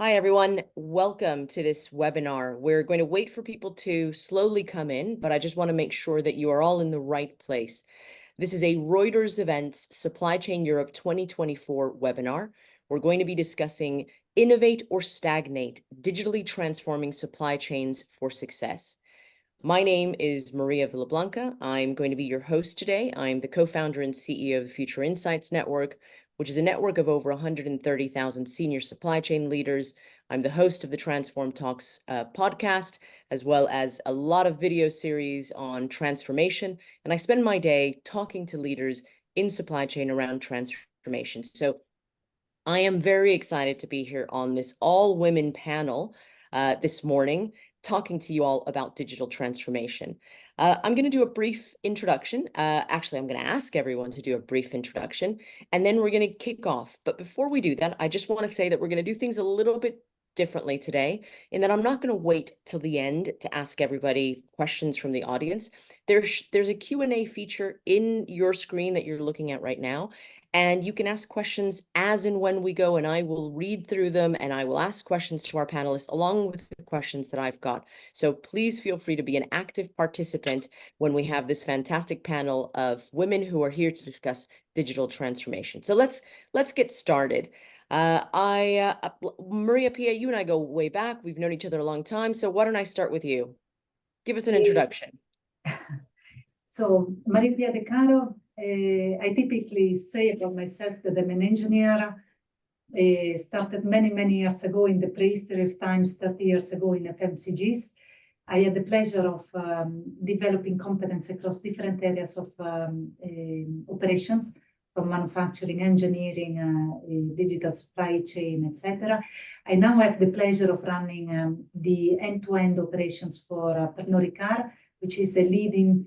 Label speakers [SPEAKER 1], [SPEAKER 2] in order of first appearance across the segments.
[SPEAKER 1] Hi, everyone. Welcome to this webinar. We're going to wait for people to slowly come in, but I just want to make sure that you are all in the right place. This is a Reuters Events Supply Chain Europe 2024 webinar. We're going to be discussing Innovate or Stagnate, digitally transforming supply chains for success. My name is Maria Villablanca. I'm going to be your host today. I'm the co-founder and CEO of the Future Insights Network, which is a network of over 130,000 senior supply chain leaders. I'm the host of the Transform Talks podcast, as well as a lot of video series on transformation. And I spend my day talking to leaders in supply chain around transformation. So I am very excited to be here on this all-women panel this morning, talking to you all about digital transformation. I'm going to do a brief introduction. Actually, I'm going to ask everyone to do a brief introduction, and then we're going to kick off. But before we do that, I just want to say that we're going to do things a little bit differently today, in that I'm not going to wait till the end to ask everybody questions from the audience. There's a Q&A feature in your screen that you're looking at right now, and you can ask questions as and when we go, and I will read through them and I will ask questions to our panelists along with the questions that I've got. So please feel free to be an active participant when we have this fantastic panel of women who are here to discuss digital transformation. So let's get started. Maria Pia, you and I go way back. We've known each other a long time. So why don't I start with you? Give us an introduction.
[SPEAKER 2] So, Maria Pia De Caro, I typically say about myself that I'm an engineer. Started many years ago in the prehistory of times, 30 years ago in FMCGs. I had the pleasure of developing competence across different areas of operations, from manufacturing, engineering, digital supply chain, etc. I now have the pleasure of running the end-to-end operations for Pernod Ricard, which is a leading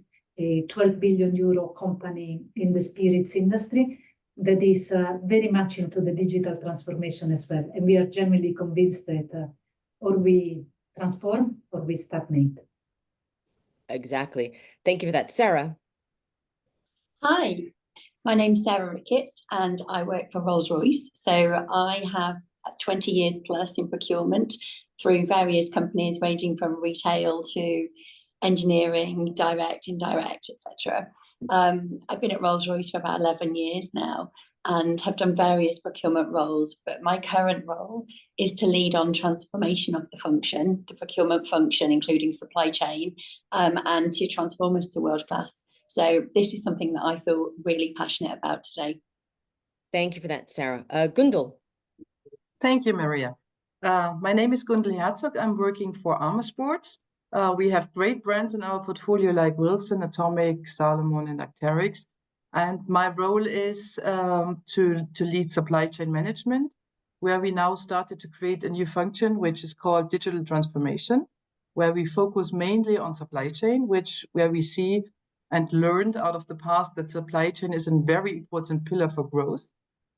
[SPEAKER 2] 12 billion euro company in the spirits industry that is very much into the digital transformation as well. And we are generally convinced that or we transform or we stagnate.
[SPEAKER 1] Exactly. Thank you for that. Sarah.
[SPEAKER 3] Hi, my name's Sarah Ricketts and I work for Rolls-Royce. So I have 20 years plus in procurement through various companies ranging from retail to engineering, direct, indirect, etc. I've been at Rolls-Royce for about 11 years now and have done various procurement roles, but my current role is to lead on transformation of the function, the procurement function, including supply chain, and to transform us to world class. So this is something that I feel really passionate about today.
[SPEAKER 1] Thank you for that, Sarah. Gundel.
[SPEAKER 4] Thank you, Maria. My name is Gundel Herzog. I'm working for Armor Sports. We have great brands in our portfolio like Wilson, Atomic, Salomon, and Arc'teryx. And my role is to lead supply chain management, where we now started to create a new function, which is called digital transformation, where we focus mainly on supply chain, where we see and learned out of the past that supply chain is a very important pillar for growth.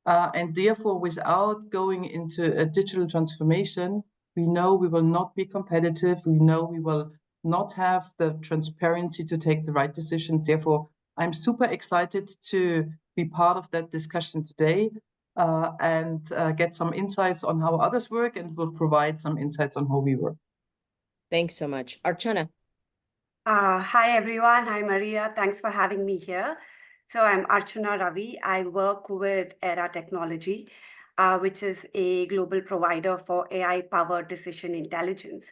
[SPEAKER 4] And therefore, without going into a digital transformation, we know we will not be competitive. We know we will not have the transparency to take the right decisions. Therefore, I'm super excited to be part of that discussion today and get some insights on how others work, and will provide some insights on how we work.
[SPEAKER 1] Thanks so much. Archana.
[SPEAKER 5] Hi, everyone. Hi, Maria. Thanks for having me here. So I'm Archana Ravi. I work with Era Technology, which is a global provider for AI-powered decision intelligence.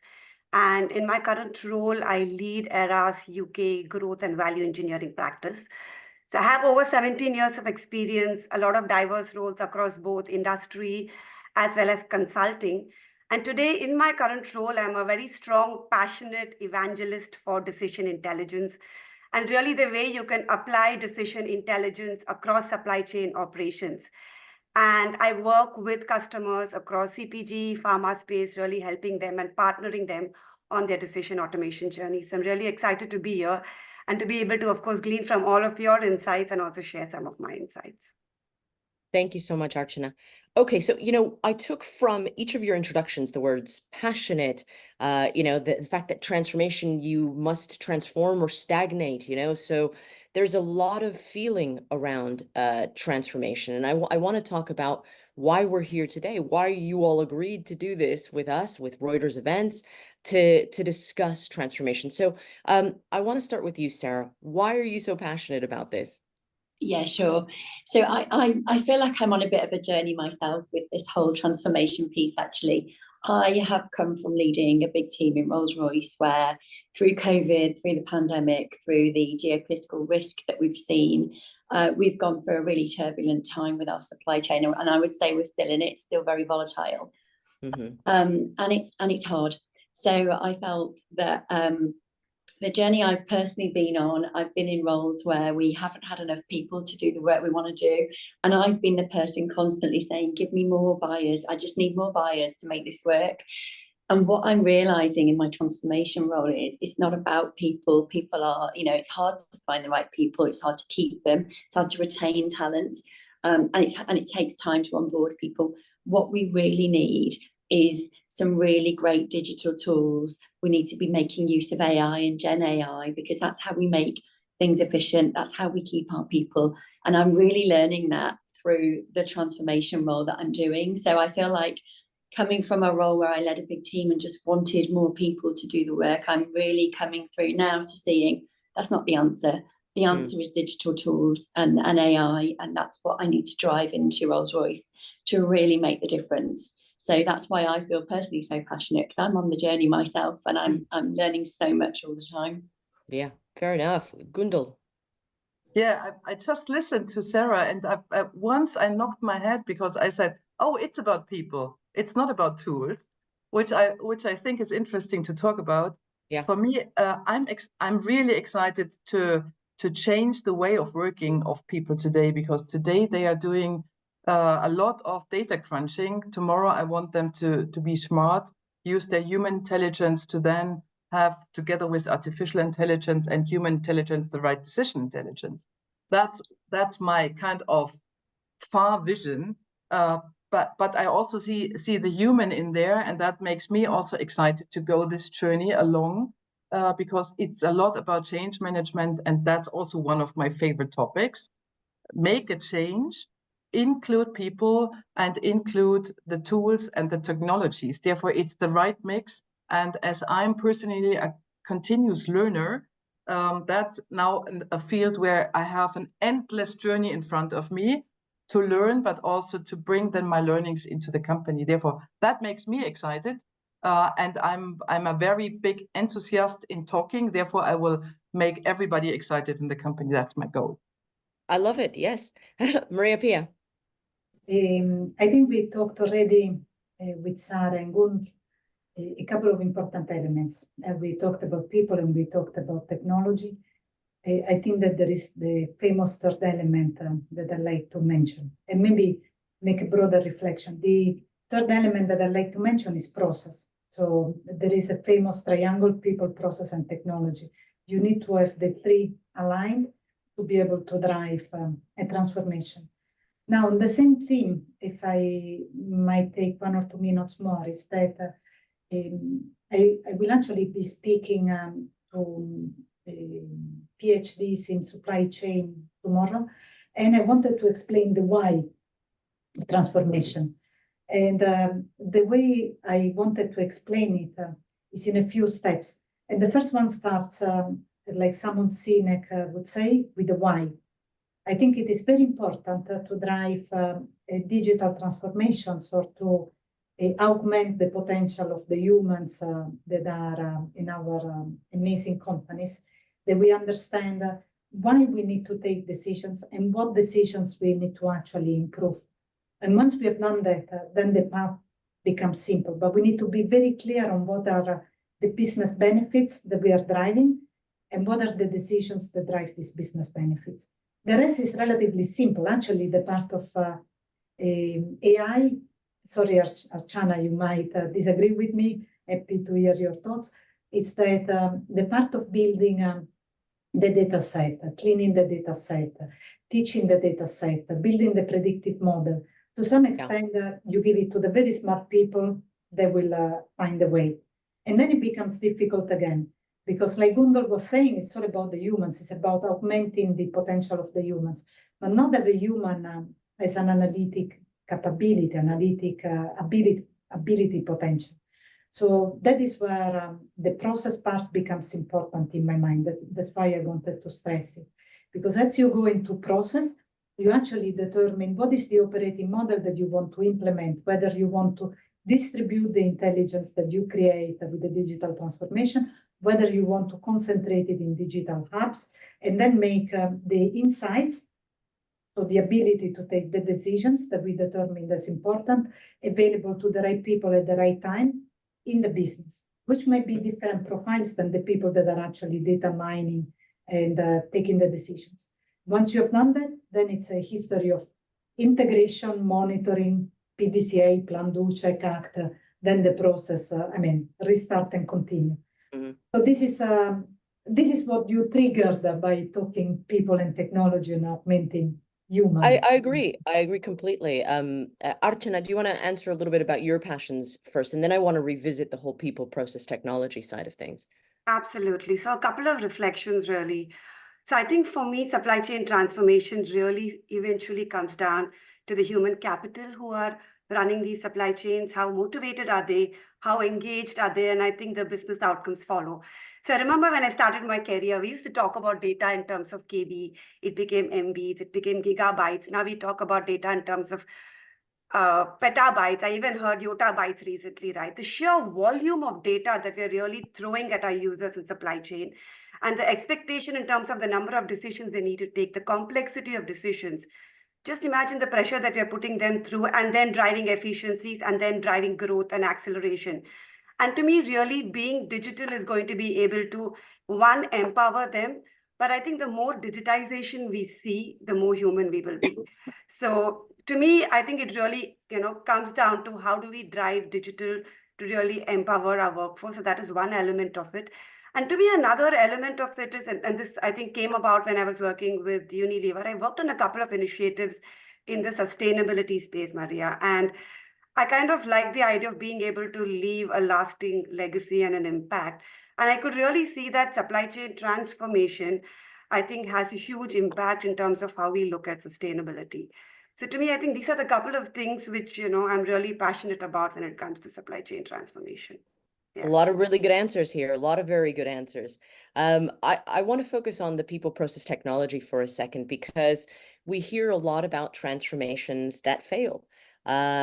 [SPEAKER 5] And in my current role, I lead Era's UK growth and value engineering practice. So I have over 17 years of experience, a lot of diverse roles across both industry as well as consulting. And today, in my current role, I'm a very strong, passionate evangelist for decision intelligence, and really the way you can apply decision intelligence across supply chain operations. And I work with customers across CPG, pharma space, really helping them and partnering them on their decision automation journey. So I'm really excited to be here and to be able to, of course, glean from all of your insights and also share some of my insights.
[SPEAKER 1] Thank you so much, Archana. Okay, so, I took from each of your introductions the words passionate, the fact that transformation, you must transform or stagnate, so there's a lot of feeling around transformation. And I want to talk about why we're here today, why you all agreed to do this with us, with Reuters Events, to discuss transformation. So I want to start with you, Sarah. Why are you so passionate about this?
[SPEAKER 3] Yeah, sure. So I feel like I'm on a bit of a journey myself with this whole transformation piece, actually. I have come from leading a big team in Rolls-Royce where through COVID, through the pandemic, through the geopolitical risk that we've seen, we've gone through a really turbulent time with our supply chain. And I would say we're still in it, still very volatile.
[SPEAKER 1] Mm-hmm.
[SPEAKER 3] And it's hard. So I felt that the journey I've personally been on, I've been in roles where we haven't had enough people to do the work we want to do. And I've been the person constantly saying, give me more buyers. I just need more buyers to make this work. And what I'm realizing in my transformation role is it's not about people. People are, it's hard to find the right people. It's hard to keep them. It's hard to retain talent. And it takes time to onboard people. What we really need is some really great digital tools. We need to be making use of AI and Gen AI because that's how we make things efficient. That's how we keep our people. And I'm really learning that through the transformation role that I'm doing. So I feel like coming from a role where I led a big team and just wanted more people to do the work, I'm really coming through now to seeing that's not the answer. The answer is digital tools and AI. And that's what I need to drive into Rolls-Royce to really make the difference. So that's why I feel personally so passionate, because I'm on the journey myself and I'm learning so much all the time.
[SPEAKER 1] Yeah, fair enough. Gundel.
[SPEAKER 4] Yeah, I just listened to Sarah, and once I knocked my head because I said, "Oh, it's about people. It's not about tools," which I think is interesting to talk about.
[SPEAKER 1] Yeah.
[SPEAKER 4] For me, I'm really excited to change the way of working of people today, because today they are doing a lot of data crunching. Tomorrow, I want them to be smart, use their human intelligence to then have, together with artificial intelligence and human intelligence, the right decision intelligence. That's my kind of far vision. But I also see the human in there, and that makes me also excited to go this journey along, because it's a lot about change management, and that's also one of my favorite topics. Make a change, include people, and include the tools and the technologies. Therefore, it's the right mix. And as I'm personally a continuous learner, that's now a field where I have an endless journey in front of me to learn, but also to bring then my learnings into the company. Therefore, that makes me excited. And I'm a very big enthusiast in talking. Therefore, I will make everybody excited in the company. That's my goal.
[SPEAKER 1] I love it. Yes. Maria Pia.
[SPEAKER 2] I think we talked already with Sarah and Gun a couple of important elements. We talked about people and we talked about technology. I think that there is the famous third element that I like to mention, and maybe make a broader reflection. The third element that I like to mention is process. So there is a famous triangle: people, process, and technology. You need to have the three aligned to be able to drive a transformation. Now, on the same theme, if I might take 1 or 2 minutes more, is that I will actually be speaking to PhDs in supply chain tomorrow, and I wanted to explain the why of transformation. And the way I wanted to explain it is in a few steps. And the first one starts, like Simon Sinek would say, with the why. I think it is very important to drive digital transformations, or to augment the potential of the humans that are in our amazing companies, that we understand why we need to take decisions and what decisions we need to actually improve. And once we have done that, then the path becomes simple. But we need to be very clear on what are the business benefits that we are driving and what are the decisions that drive these business benefits. The rest is relatively simple. Actually, the part of AI, sorry, Archana, you might disagree with me. Happy to hear your thoughts. It's that the part of building the data set, cleaning the data set, teaching the data set, building the predictive model. To some extent, you give it to the very smart people, they will find a way. And then it becomes difficult again, because like Gundor was saying, it's all about the humans. It's about augmenting the potential of the humans. But not every human has an analytic capability, analytic ability potential. So that is where the process part becomes important in my mind. That's why I wanted to stress it. Because as you go into process, you actually determine what is the operating model that you want to implement, whether you want to distribute the intelligence that you create with the digital transformation, whether you want to concentrate it in digital hubs, and then make the insights, so the ability to take the decisions that we determine as important, available to the right people at the right time in the business, which might be different profiles than the people that are actually data mining and taking the decisions. Once you have done that, then it's a history of integration, monitoring, PDCA, plan, do, check, act, then the process, restart and continue.
[SPEAKER 1] Mm-hmm.
[SPEAKER 2] So this is what you triggered by talking people and technology and augmenting human.
[SPEAKER 1] I agree. I agree completely. Archana, do you want to answer a little bit about your passions first? And then I want to revisit the whole people process technology side of things.
[SPEAKER 5] Absolutely. So a couple of reflections, really. So I think for me, supply chain transformation really eventually comes down to the human capital who are running these supply chains. How motivated are they? How engaged are they? And I think the business outcomes follow. So I remember when I started my career, we used to talk about data in terms of KB. It became MBs, it became gigabytes. Now we talk about data in terms of petabytes. I even heard yottabytes recently, right? The sheer volume of data that we're really throwing at our users in supply chain, and the expectation in terms of the number of decisions they need to take, the complexity of decisions. Just imagine the pressure that we're putting them through, and then driving efficiencies, and then driving growth and acceleration. And to me, really being digital is going to be able to, one, empower them. But I think the more digitization we see, the more human we will be. So to me, I think it really, comes down to how do we drive digital to really empower our workforce. So that is one element of it. And to me, another element of it is, and this I think came about when I was working with Unilever. I worked on a couple of initiatives in the sustainability space, Maria. And I kind of like the idea of being able to leave a lasting legacy and an impact. And I could really see that supply chain transformation, I think, has a huge impact in terms of how we look at sustainability. So to me, I think these are the couple of things which, I'm really passionate about when it comes to supply chain transformation.
[SPEAKER 1] A lot of really good answers here. A lot of very good answers. I want to focus on the people process technology for a second, because we hear a lot about transformations that fail.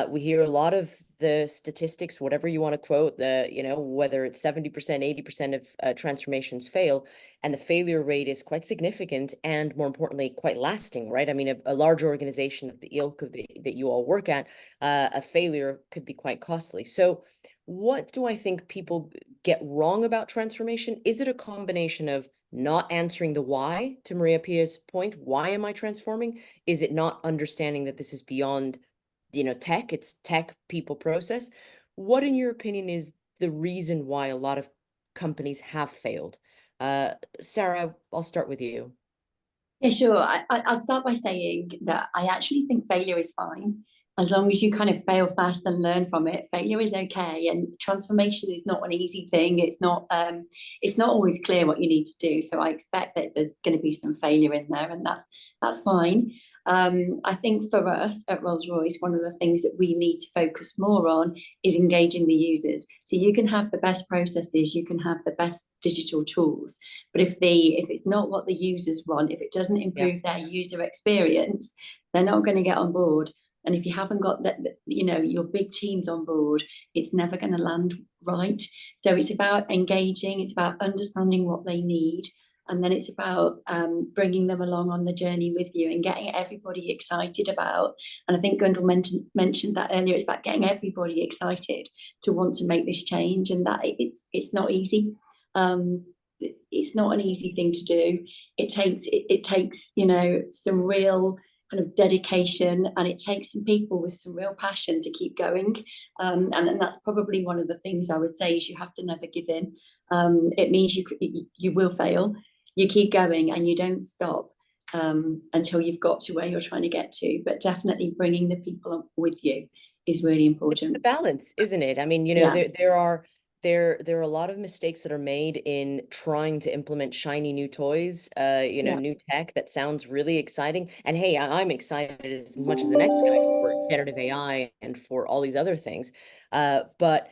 [SPEAKER 1] We hear a lot of the statistics, whatever you want to quote, whether it's 70%, 80% of transformations fail, and the failure rate is quite significant and, more importantly, quite lasting, right? I mean, a large organization of the ilk of that you all work at, a failure could be quite costly. So what do I think people get wrong about transformation? Is it a combination of not answering the why, to Maria Pia's point? Why am I transforming? Is it not understanding that this is beyond tech? It's tech, people, process. What, in your opinion, is the reason why a lot of companies have failed? Sarah, I'll start with you.
[SPEAKER 3] Yeah, sure. I'll start by saying that I actually think failure is fine. As long as you kind of fail fast and learn from it, failure is okay. And transformation is not an easy thing. It's not always clear what you need to do. So I expect that there's going to be some failure in there, and that's fine. I think for us at Rolls-Royce, one of the things that we need to focus more on is engaging the users. So you can have the best processes, you can have the best digital tools, but if it's not what the users want, if it doesn't improve their user experience, they're not going to get on board. And if you haven't got your big teams on board, it's never going to land right. So it's about engaging, it's about understanding what they need. And then it's about bringing them along on the journey with you and getting everybody excited about. And I think Gundel mentioned that earlier. It's about getting everybody excited to want to make this change, and that it's not easy. It's not an easy thing to do. It takes some real kind of dedication, and it takes some people with some real passion to keep going. And that's probably one of the things I would say is you have to never give in. It means you will fail. You keep going and you don't stop. until you've got to where you're trying to get to. But definitely bringing the people up with you is really important.
[SPEAKER 1] It's the balance, isn't it? I mean, there are a lot of mistakes that are made in trying to implement shiny new toys, new tech that sounds really exciting. And hey, I'm excited as much as the next guy for generative AI and for all these other things. But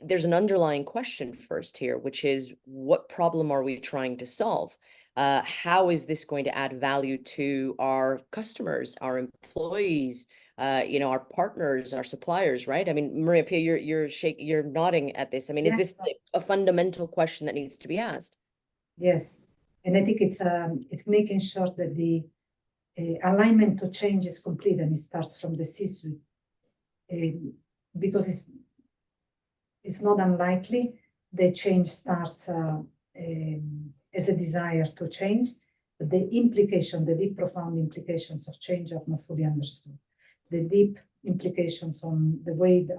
[SPEAKER 1] there's an underlying question first here, which is, what problem are we trying to solve? How is this going to add value to our customers, our employees, our partners, our suppliers, right? I mean, Maria Pia, you're nodding at this. I mean, is this a fundamental question that needs to be asked?
[SPEAKER 2] Yes, and I think it's making sure that the alignment to change is complete, and it starts from the C-suite, because it's not unlikely the change starts as a desire to change, but the deep, profound implications of change are not fully understood. The deep implications on the way that,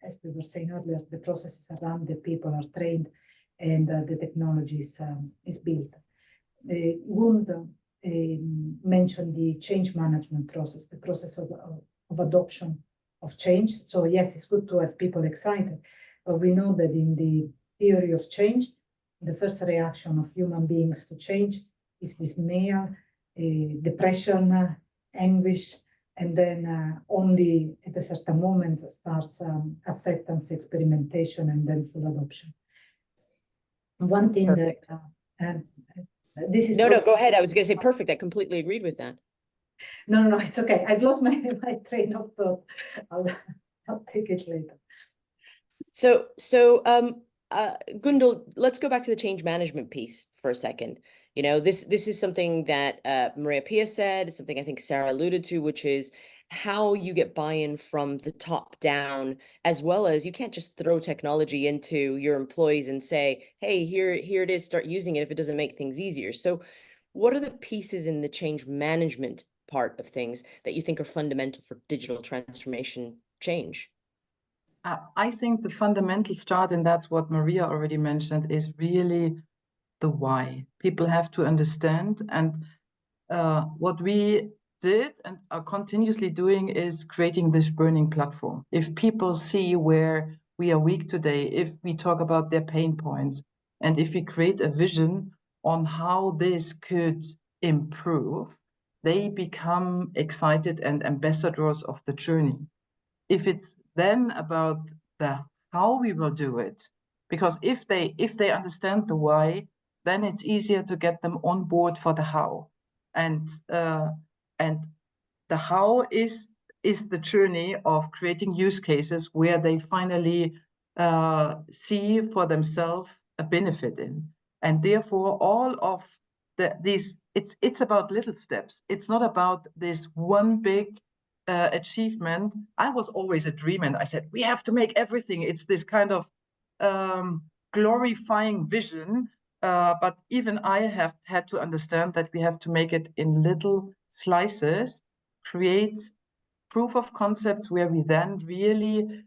[SPEAKER 2] as we were saying earlier, the processes are run, the people are trained, and the technology is built. Gund mentioned the change management process, the process of adoption of change. So yes, it's good to have people excited, but we know that in the theory of change, the first reaction of human beings to change is dismay, depression, anguish, and then only at a certain moment starts acceptance, experimentation, and then full adoption. One thing
[SPEAKER 1] Perfect.
[SPEAKER 2] that this is
[SPEAKER 1] no, go ahead. I was going to say perfect. I completely agreed with that.
[SPEAKER 2] No, it's okay. I've lost my train of thought. I'll take it later.
[SPEAKER 1] So, Gundel, let's go back to the change management piece for a second. This is something that Maria Pia said. It's something I think Sarah alluded to, which is how you get buy-in from the top down, as well as you can't just throw technology into your employees and say, hey, here it is, start using it if it doesn't make things easier. So what are the pieces in the change management part of things that you think are fundamental for digital transformation change?
[SPEAKER 4] I think the fundamental start, and that's what Maria already mentioned, is really the why. People have to understand, and what we did and are continuously doing is creating this burning platform. If people see where we are weak today, if we talk about their pain points, and if we create a vision on how this could improve, they become excited and ambassadors of the journey. If it's then about the how we will do it, because if they understand the why, then it's easier to get them on board for the how. And the how is the journey of creating use cases where they finally see for themselves a benefit in. And therefore, all of these, it's about little steps. It's not about this one big achievement. I was always a dreamer, and I said, we have to make everything. It's this kind of glorifying vision. But even I have had to understand that we have to make it in little slices, create proof of concepts where we then really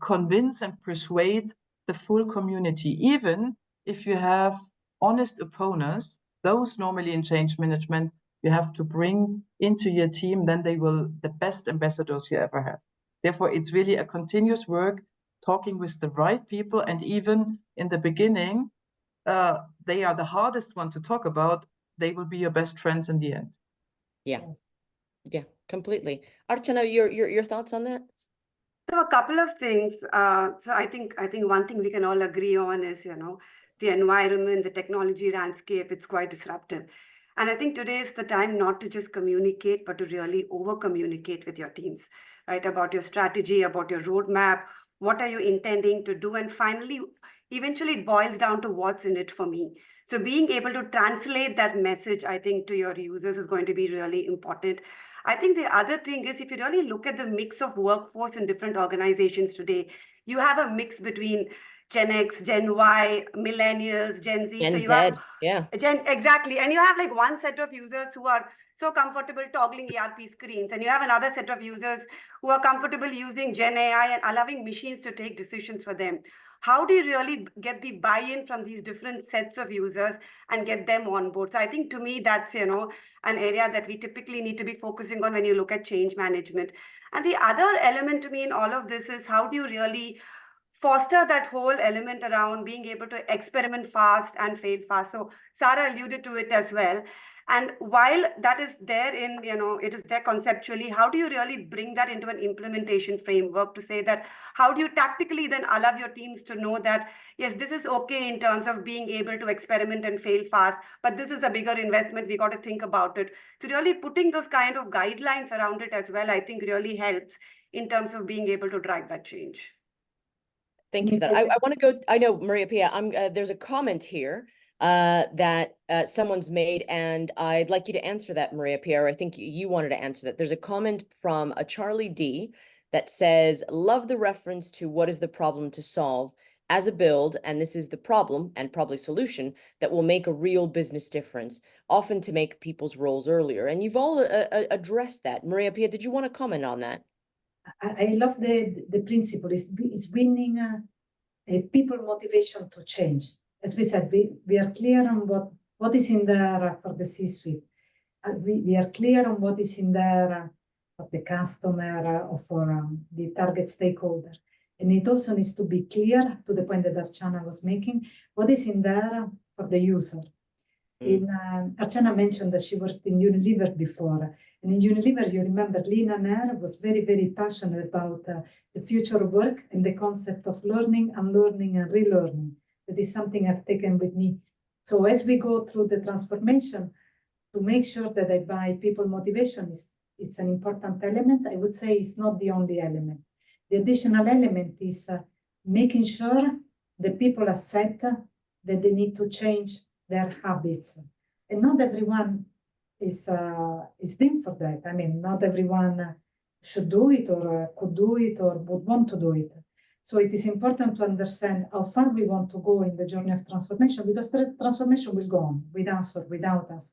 [SPEAKER 4] convince and persuade the full community. Even if you have honest opponents, those normally in change management, you have to bring into your team, then they will the best ambassadors you ever had. Therefore, it's really a continuous work, talking with the right people, and even in the beginning, they are the hardest one to talk about. They will be your best friends in the end.
[SPEAKER 1] Yeah, yeah, completely. Archana, your thoughts on that?
[SPEAKER 5] So a couple of things. So I think one thing we can all agree on is, the environment, the technology landscape, it's quite disruptive. And I think today is the time not to just communicate, but to really over-communicate with your teams, right? About your strategy, about your roadmap, what are you intending to do? And finally, eventually it boils down to what's in it for me. So being able to translate that message, I think, to your users is going to be really important. I think the other thing is, if you really look at the mix of workforce in different organizations today, you have a mix between Gen X, Gen Y, millennials, Gen Z.
[SPEAKER 1] Gen
[SPEAKER 5] so you
[SPEAKER 1] Z,
[SPEAKER 5] have
[SPEAKER 1] yeah.
[SPEAKER 5] Exactly. And you have like one set of users who are so comfortable toggling ERP screens, and you have another set of users who are comfortable using Gen AI and allowing machines to take decisions for them. how do you really get the buy-in from these different sets of users and get them on board? So I think to me, that's, you know, an area that we typically need to be focusing on when you look at change management. And the other element to me in all of this is how do you really foster that whole element around being able to experiment fast and fail fast. So Sarah alluded to it as well. And while that is there in, you know, it is there conceptually, how do you really bring that into an implementation framework to say that, how do you tactically then allow your teams to know that, yes, this is okay in terms of being able to experiment and fail fast, but this is a bigger investment, we got to think about it. So really putting those kind of guidelines around it as well, I think really helps in terms of being able to drive that change.
[SPEAKER 1] Thank you for that. I want to go, I know, Maria Pia, there's a comment here that someone's made, and I'd like you to answer that, Maria Pia. I think you wanted to answer that. There's a comment from a Charlie D that says, love the reference to what is the problem to solve as a build, and this is the problem and probably solution that will make a real business difference, often to make people's roles earlier. And you've all addressed that. Maria Pia, did you want to comment on that?
[SPEAKER 2] I love the principle. It's bringing people motivation to change. As we said, we are clear on what is in there for the C-suite. We are clear on what is in there for the customer or for the target stakeholder. And it also needs to be clear, to the point that Archana was making, what is in there for the user. Archana mentioned that she worked in Unilever before. And in Unilever, you remember, Lina Nair was very, very passionate about the future of work and the concept of learning, unlearning, and relearning. That is something I've taken with me. So as we go through the transformation, to make sure that I buy people motivation, it's an important element. I would say it's not the only element. The additional element is making sure that people accept that they need to change their habits. And not everyone is deemed for that. I mean, not everyone should do it or could do it or would want to do it. So it is important to understand how far we want to go in the journey of transformation, because the transformation will go on with us or without us.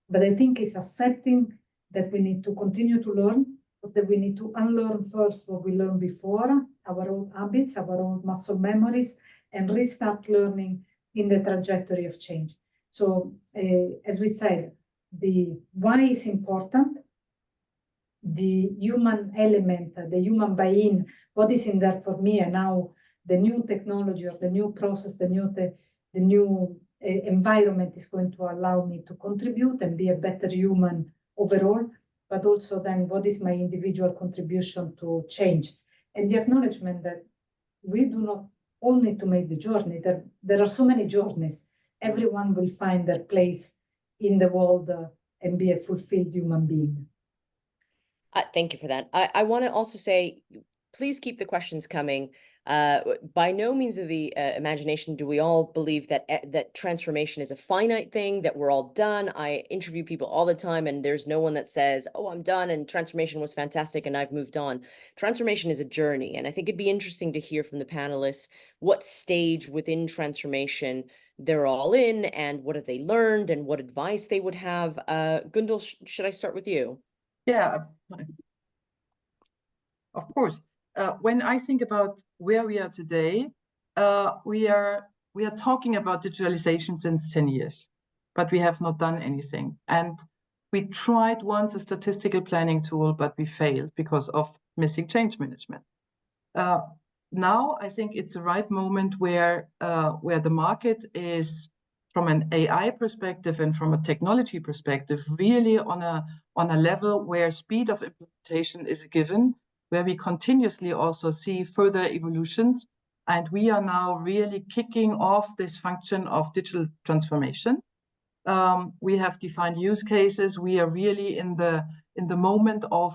[SPEAKER 2] But I think it's accepting that we need to continue to learn, but that we need to unlearn first what we learned before, our old habits, our old muscle memories, and restart learning in the trajectory of change. So as we said, the why is important, the human element, the human buy-in, what is in there for me, and now the new technology or the new process, the new environment is going to allow me to contribute and be a better human overall, but also then what is my individual contribution to change. And the acknowledgement that we do not all need to make the journey. There are so many journeys. Everyone will find their place in the world and be a fulfilled human being.
[SPEAKER 1] Thank you for that. I want to also say, please keep the questions coming. By no means of the imagination do we all believe that that transformation is a finite thing, that we're all done. I interview people all the time, and there's no one that says, oh, I'm done and transformation was fantastic and I've moved on. Transformation is a journey, and I think it'd be interesting to hear from the panelists what stage within transformation they're all in, and what have they learned, and what advice they would have. Gundel, should I start with you?
[SPEAKER 4] Yeah, of course. When I think about where we are today, we are talking about digitalization since 10 years, but we have not done anything. And we tried once a statistical planning tool, but we failed because of missing change management. Now I think it's the right moment where the market is, from an AI perspective and from a technology perspective, really on a level where speed of implementation is a given, where we continuously also see further evolutions. And we are now really kicking off this function of digital transformation. We have defined use cases. We are really in the moment of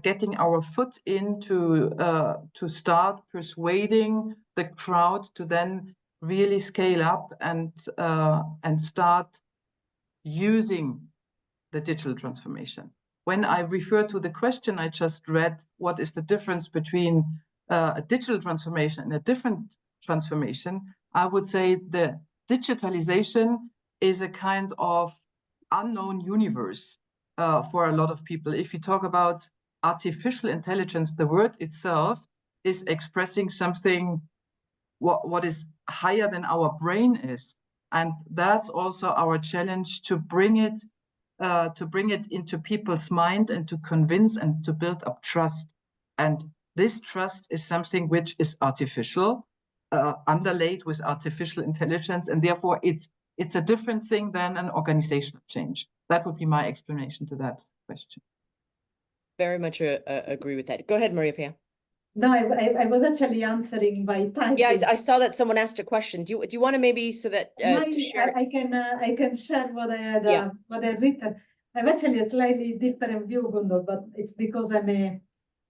[SPEAKER 4] getting our foot in to start persuading the crowd to then really scale up and start using the digital transformation. When I refer to the question I just read, what is the difference between a digital transformation and a different transformation? I would say the digitalization is a kind of unknown universe for a lot of people. If you talk about artificial intelligence, the word itself is expressing something what is higher than our brain is. And that's also our challenge, to bring it into people's mind and to convince and to build up trust. And this trust is something which is artificial, underlaid with artificial intelligence, and therefore it's a different thing than an organizational change. That would be my explanation to that question.
[SPEAKER 1] Very much agree with that. Go ahead, Maria Pia.
[SPEAKER 2] No, I was actually answering by typing.
[SPEAKER 1] Yeah, I saw that someone asked a question. Do you want to maybe, so that to share?
[SPEAKER 2] I can share what I had
[SPEAKER 1] Yeah.
[SPEAKER 2] what I had written. I've actually a slightly different view, Gundor, but it's because I'm a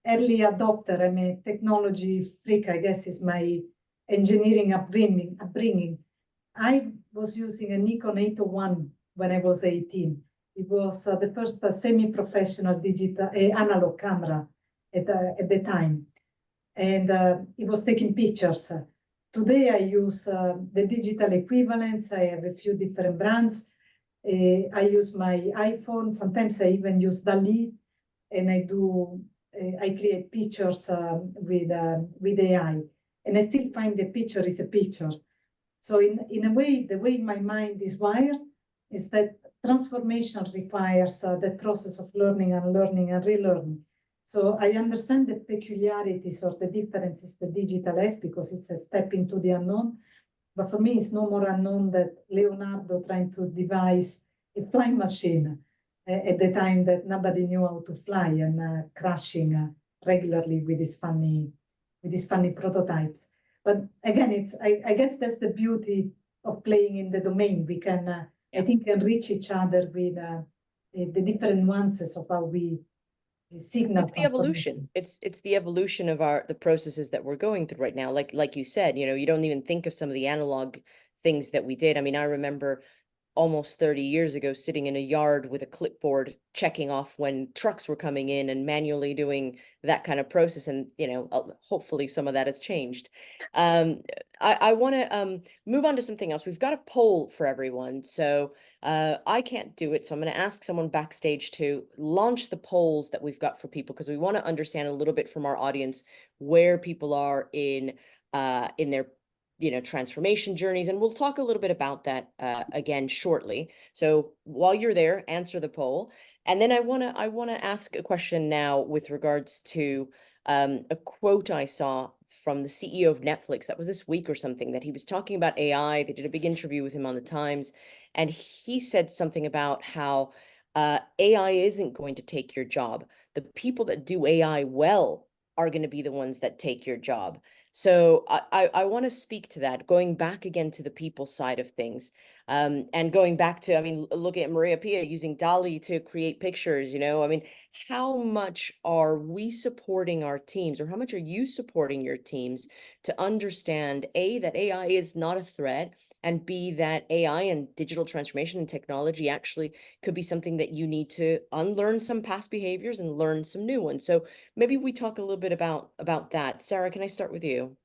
[SPEAKER 2] early adopter. I'm a technology freak, I guess, is my engineering upbringing. I was using a Nikon 801 when I was 18. It was the first semi-professional digital analog camera at the time. And it was taking pictures. Today I use the digital equivalents. I have a few different brands. I use my iPhone. Sometimes I even use DALL-E, and I create pictures with AI. And I still find the picture is a picture. So in a way, the way my mind is wired is that transformation requires the process of learning and relearning. So I understand the peculiarities or the differences the digital has, because it's a step into the unknown. But for me, it's no more unknown that Leonardo trying to devise a flying machine at the time that nobody knew how to fly, and crashing regularly with these funny prototypes. But again, I guess that's the beauty of playing in the domain. We can, I think, enrich each other with the different nuances of how we signal.
[SPEAKER 1] It's the evolution. It's the evolution of the processes that we're going through right now. Like you said, you don't even think of some of the analog things that we did. I mean, I remember almost 30 years ago sitting in a yard with a clipboard checking off when trucks were coming in and manually doing that kind of process. And hopefully some of that has changed. I want to move on to something else. We've got a poll for everyone, so I can't do it, so I'm going to ask someone backstage to launch the polls that we've got for people, because we want to understand a little bit from our audience where people are in their transformation journeys, and we'll talk a little bit about that again shortly. So while you're there, answer the poll, and then I want to ask a question now with regards to a quote I saw from the CEO of Netflix. That was this week or something, that he was talking about AI. They did a big interview with him on the Times, and he said something about how AI isn't going to take your job. The people that do AI well are going to be the ones that take your job. So I want to speak to that, going back again to the people side of things, and going back to, I mean, looking at Maria Pia using DALL-E to create pictures, I mean, how much are we supporting our teams, or how much are you supporting your teams to understand, A, that AI is not a threat, and B, that AI and digital transformation and technology actually could be something that you need to unlearn some past behaviors and learn some new ones. So maybe we talk a little bit about that. Sarah, can I start with you?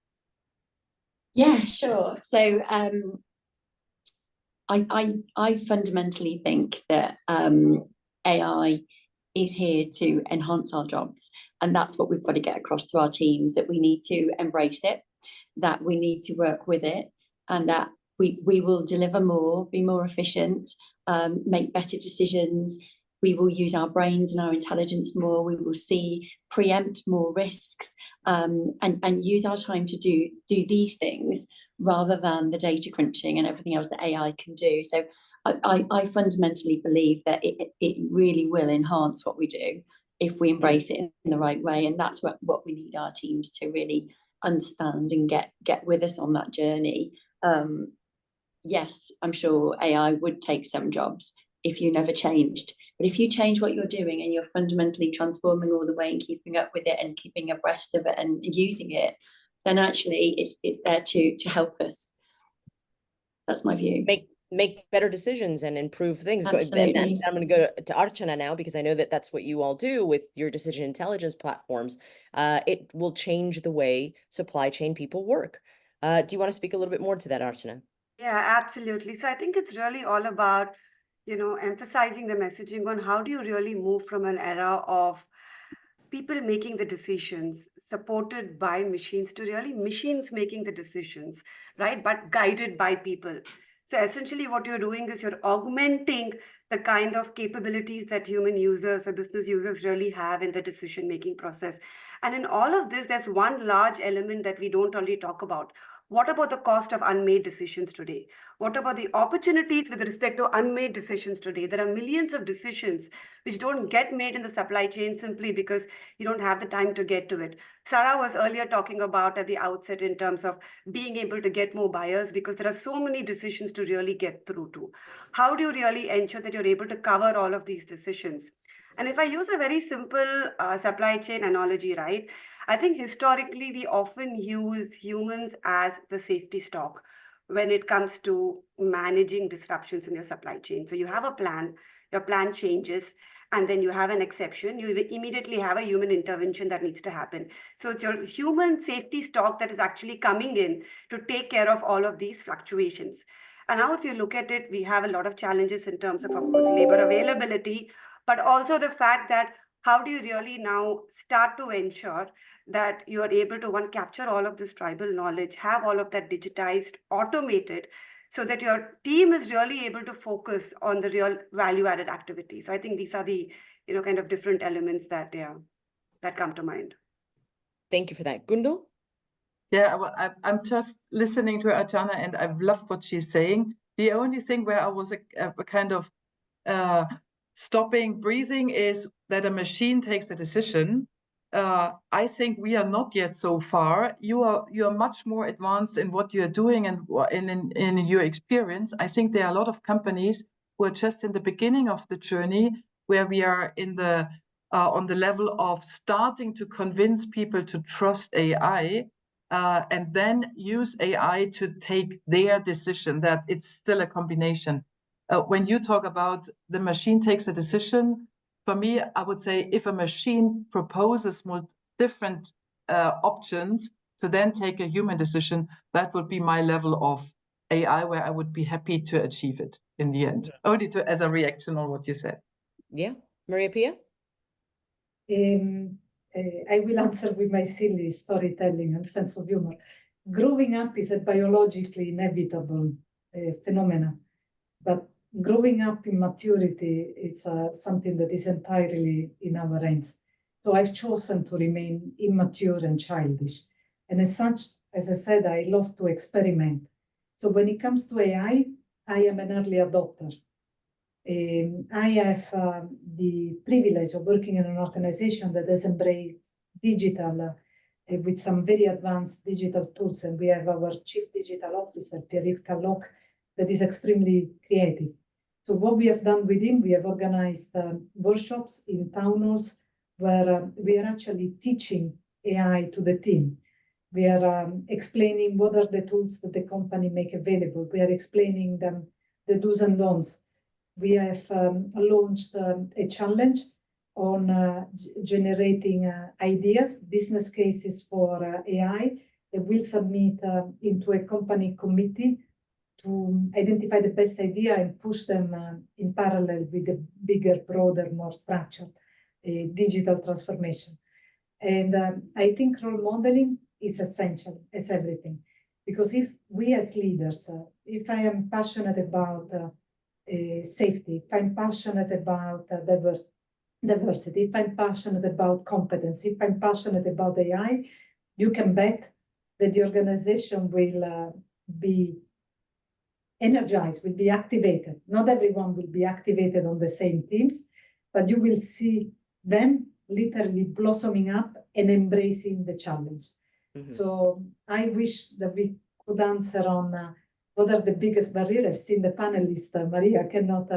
[SPEAKER 3] Yeah, sure. So I fundamentally think that AI is here to enhance our jobs, and that's what we've got to get across to our teams, that we need to embrace it, that we need to work with it, and that we will deliver more, be more efficient, make better decisions. We will use our brains and our intelligence more. We will preempt more risks, and use our time to do these things rather than the data crunching and everything else that AI can do. So I fundamentally believe that it really will enhance what we do if we embrace it in the right way. And that's what we need our teams to really understand and get with us on that journey. Yes, I'm sure AI would take some jobs if you never changed. But if you change what you're doing and you're fundamentally transforming all the way and keeping up with it and keeping abreast of it and using it, then actually it's there to help us. That's my view.
[SPEAKER 1] Make better decisions and improve things.
[SPEAKER 3] Absolutely.
[SPEAKER 1] I'm going to go to Archana now, because I know that that's what you all do with your decision intelligence platforms. It will change the way supply chain people work. Do you want to speak a little bit more to that, Archana?
[SPEAKER 5] Yeah, absolutely. So I think it's really all about, emphasizing the messaging on how do you really move from an era of people making the decisions. supported by machines to really machines making the decisions, right? But guided by people. So essentially what you're doing is you're augmenting the kind of capabilities that human users or business users really have in the decision-making process. And in all of this, there's one large element that we don't really talk about. What about the cost of unmade decisions today? What about the opportunities with respect to unmade decisions today? There are millions of decisions which don't get made in the supply chain simply because you don't have the time to get to it. Sarah was earlier talking about at the outset in terms of being able to get more buyers because there are so many decisions to really get through to. How do you really ensure that you're able to cover all of these decisions? And if I use a very simple supply chain analogy, right? I think historically we often use humans as the safety stock when it comes to managing disruptions in your supply chain. So you have a plan, your plan changes, and then you have an exception, you immediately have a human intervention that needs to happen. So it's your human safety stock that is actually coming in to take care of all of these fluctuations. And now if you look at it, we have a lot of challenges in terms of course, labor availability, but also the fact that how do you really now start to ensure that you are able to, one, capture all of this tribal knowledge, have all of that digitized, automated, so that your team is really able to focus on the real value-added activities. So I think these are the, kind of different elements that come to mind.
[SPEAKER 1] Thank you for that. Gundul?
[SPEAKER 4] Yeah, well, I'm just listening to Archana and I've loved what she's saying. The only thing where I was a kind of stopping, breathing is that a machine takes a decision. I think we are not yet so far. You are much more advanced in what you're doing and in your experience. I think there are a lot of companies who are just in the beginning of the journey where we are in the on the level of starting to convince people to trust AI and then use AI to take their decision, that it's still a combination. When you talk about the machine takes a decision, for me, I would say if a machine proposes more different options to then take a human decision, that would be my level of AI where I would be happy to achieve it in the end, only as a reaction on what you said.
[SPEAKER 1] Yeah. Maria Pia?
[SPEAKER 2] I will answer with my silly storytelling and sense of humor. Growing up is a biologically inevitable phenomenon, but growing up in maturity is something that is entirely in our hands. So I've chosen to remain immature and childish. And as such, as I said, I love to experiment. So when it comes to AI, I am an early adopter. I have the privilege of working in an organization that has embraced digital with some very advanced digital tools. And we have our Chief Digital Officer, Pierre-Yves Calloc, that is extremely creative. So what we have done with him, we have organized workshops in town halls where we are actually teaching AI to the team. We are explaining what are the tools that the company make available. We are explaining them the do's and don'ts. We have launched a challenge on generating ideas, business cases for AI that we'll submit into a company committee to identify the best idea and push them in parallel with the bigger, broader, more structured digital transformation. And I think role modeling is essential as everything, because if we as leaders, if I am passionate about safety, if I'm passionate about diversity, if I'm passionate about competence, if I'm passionate about AI, you can bet that the organization will be energized, will be activated. Not everyone will be activated on the same teams, but you will see them literally blossoming up and embracing the challenge. Mm-hmm. So I wish that we could answer on what are the biggest barriers. I've seen the panelist, Maria, cannot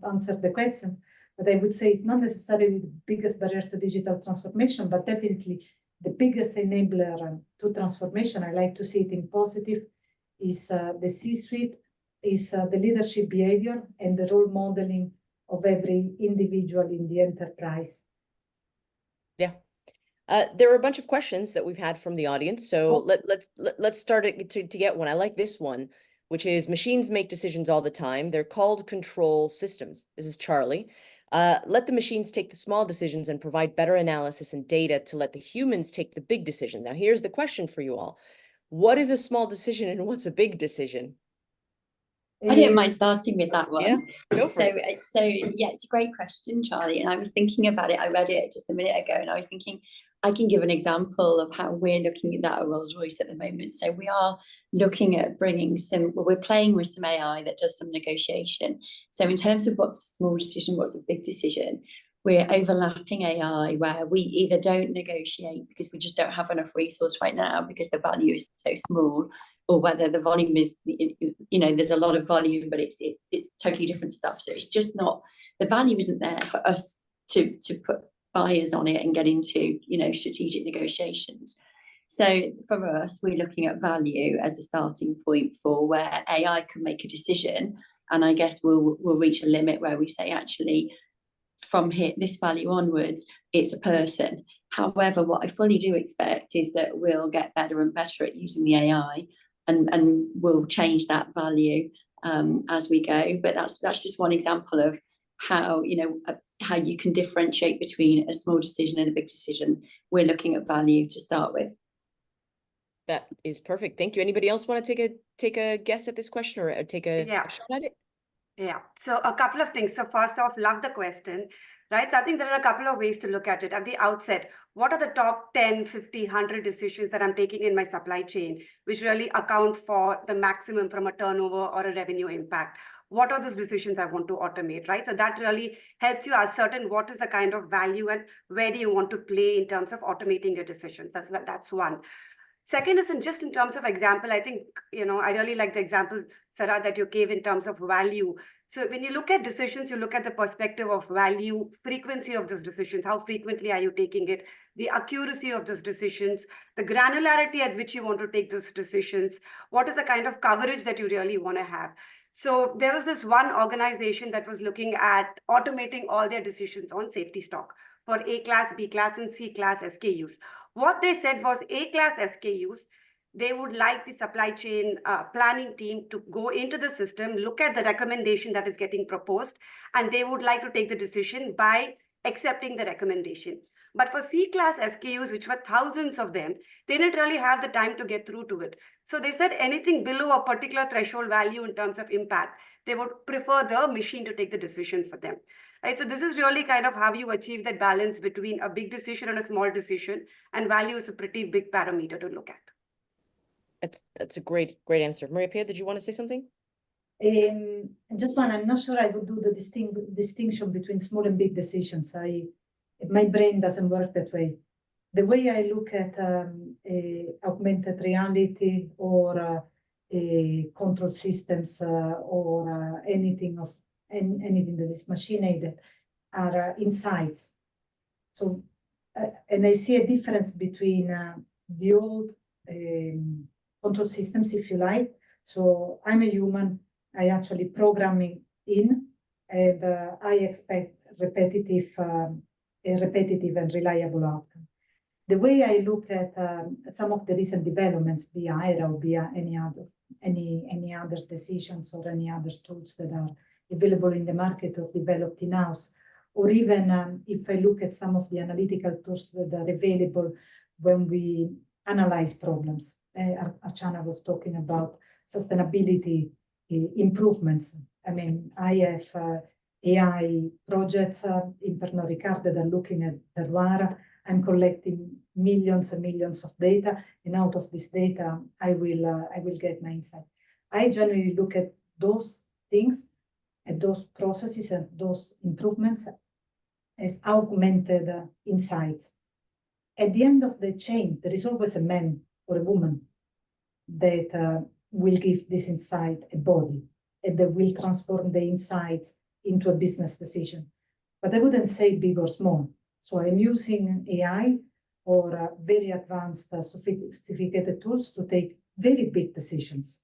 [SPEAKER 2] answer the question, but I would say it's not necessarily the biggest barrier to digital transformation, but definitely the biggest enabler to transformation. I like to see it in positive, is the C-suite, is the leadership behavior and the role modeling of every individual in the enterprise.
[SPEAKER 1] Yeah. There are a bunch of questions that we've had from the audience, so let's start it to get one. I like this one, which is machines make decisions all the time. They're called control systems. This is Charlie. Let the machines take the small decisions and provide better analysis and data to let the humans take the big decision. Now, here's the question for you all. What is a small decision and what's a big decision?
[SPEAKER 3] I don't mind starting with that one.
[SPEAKER 1] Yeah, go for it.
[SPEAKER 3] So yeah, it's a great question, Charlie. And I was thinking about it. I read it just a minute ago, and I was thinking I can give an example of how we're looking at that at Rolls-Royce at the moment. So we are looking at we're playing with some AI that does some negotiation. So in terms of what's a small decision, what's a big decision, we're overlapping AI where we either don't negotiate because we just don't have enough resource right now because the value is so small, or whether the volume is, there's a lot of volume, but it's totally different stuff. So it's just not, the value isn't there for us to put buyers on it and get into, strategic negotiations. So for us, we're looking at value as a starting point for where AI can make a decision. And I guess we'll reach a limit where we say, actually, from here, this value onwards, it's a person. However, what I fully do expect is that we'll get better and better at using the AI, and we'll change that value as we go. But that's just one example of how how you can differentiate between a small decision and a big decision. We're looking at value to start with.
[SPEAKER 1] That is perfect. Thank you. Anybody else want to take a guess at this question or take a shot at it?
[SPEAKER 5] Yeah. So a couple of things. So first off, love the question, right? So I think there are a couple of ways to look at it. At the outset, what are the top 10, 50, 100 decisions that I'm taking in my supply chain, which really account for the maximum from a turnover or a revenue impact? What are those decisions I want to automate, right? So that really helps you ascertain what is the kind of value and where do you want to play in terms of automating your decisions. That's one. Second is just in terms of example, I think, I really like the example, Sarah, that you gave in terms of value. So when you look at decisions, you look at the perspective of value, frequency of those decisions, how frequently are you taking it, the accuracy of those decisions, the granularity at which you want to take those decisions, what is the kind of coverage that you really want to have. So there was this one organization that was looking at automating all their decisions on safety stock for A class, B class, and C class SKUs. What they said was A-class SKUs, they would like the supply chain planning team to go into the system, look at the recommendation that is getting proposed, and they would like to take the decision by accepting the recommendation. But for C-class SKUs, which were thousands of them, they didn't really have the time to get through to it. So they said anything below a particular threshold value in terms of impact, they would prefer the machine to take the decision for them. Right, so this is really kind of how you achieve that balance between a big decision and a small decision, and value is a pretty big parameter to look at.
[SPEAKER 1] That's a great answer. Maria Pia, did you want to say something?
[SPEAKER 2] Just one, I'm not sure I would do the distinction between small and big decisions. My brain doesn't work that way. The way I look at augmented reality or control systems or anything that is machine aided are insights. So, and I see a difference between the old control systems, if you like. So I'm a human, I actually programming in, and I expect repetitive and reliable outcome. The way I look at some of the recent developments via ERA or via any other decisions or any other tools that are available in the market or developed in-house, or even if I look at some of the analytical tools that are available when we analyze problems. Archana was talking about sustainability improvements. I mean, I have AI projects in Pernod Ricard that are looking at terroir. I'm collecting millions and millions of data, and out of this data, I will get my insight. I generally look at those things, at those processes and those improvements as augmented insights. At the end of the chain, there is always a man or a woman that will give this insight a body, and that will transform the insights into a business decision. But I wouldn't say big or small. So I'm using AI or very advanced, sophisticated tools to take very big decisions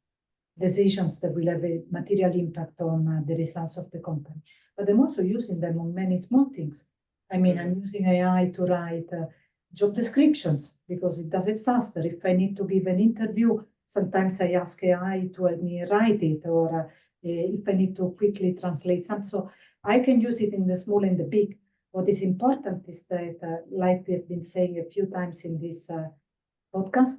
[SPEAKER 2] that will have a material impact on the results of the company. But I'm also using them on many small things. I mean, I'm using AI to write job descriptions because it does it faster. If I need to give an interview, sometimes I ask AI to help me write it, or if I need to quickly translate something. So I can use it in the small and the big. What is important is that, like we have been saying a few times in this podcast,